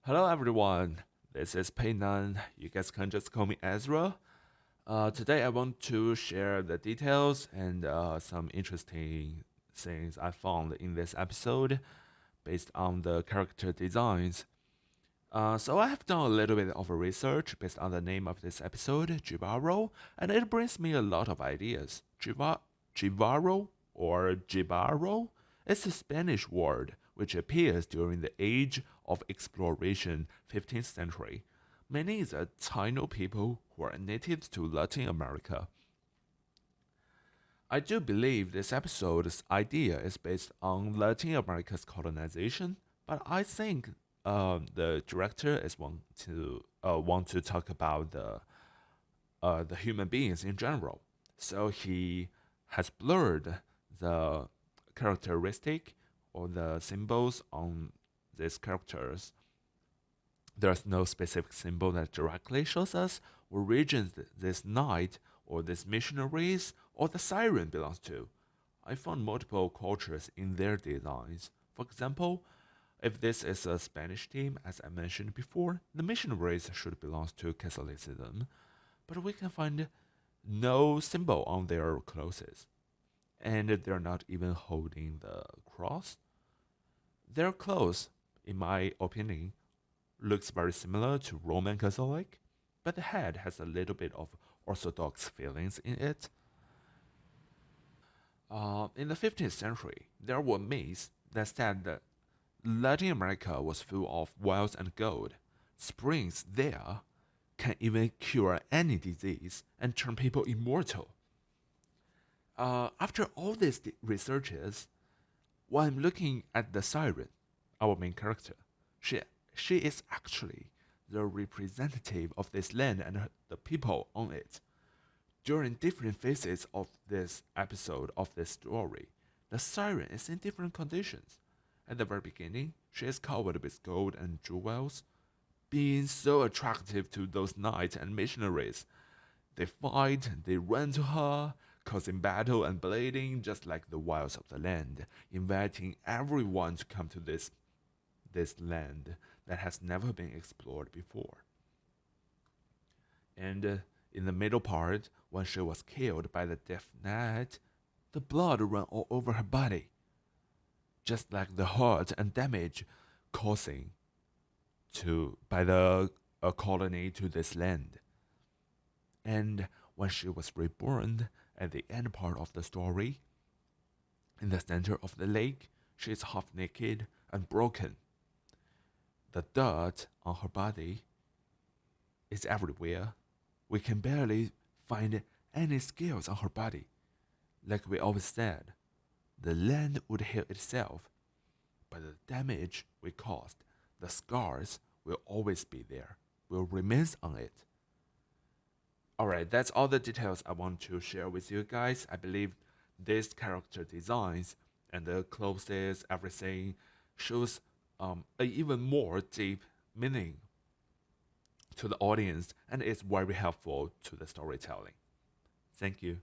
Hello everyone, this is Peinan. You guys can just call me Ezra. Today I want to share the details and some interesting things I found in this episode based on the character designs. So I have done a little bit of research based on the name of this episode, Jibaro, and it brings me a lot of ideas. Jivaro or Jibaro is a Spanish word which appears during the Age of Exploration, 15th century, meaning the Taino people who are natives to Latin America. I do believe this episode's idea is based on Latin America's colonization, but I think the director is want to talk about the human beings in general. So he has blurred the characteristic or the symbols on these characters. There's no specific symbol that directly shows us what region this knight or this missionaries or the siren belongs to. I found multiple cultures in their designs. For example, if this is a Spanish team, as I mentioned before, the missionaries should belong to Catholicism, but we can find no symbol on their clothes, and they're not even holding the cross. Their clothes, in my opinion, looks very similar to Roman Catholic, but the head has a little bit of Orthodox feelings in it. In the 15th century, there were myths that said that Latin America was full of wealth and gold. Springs there can even cure any disease and turn people immortal. After all these researches, when I'm looking at the siren, our main character, she she is actually the representative of this land and the people on it. During different phases of this episode of this story, the siren is in different conditions. At the very beginning, she is covered with gold and jewels, being so attractive to those knights and missionaries. They fight, they run to her, causing battle and bleeding just like the wilds of the land, inviting everyone to come to this land that has never been explored before. And in the middle part, when she was killed by the death knight, the blood ran all over her body, just like the hurt and damage causing to by the colony to this land. And when she was reborn at the end part of the story, in the center of the lake, she is half naked and broken. The dirt on her body is everywhere. We can barely find any scales on her body. Like we always said, the land would heal itself, but the damage we caused, the scars, will always be there, will remain on it. Alright, that's all the details I want to share with you guys. I believe these character designs and the clothes, everything shows a even more deep meaning to the audience and is very helpful to the storytelling. Thank you.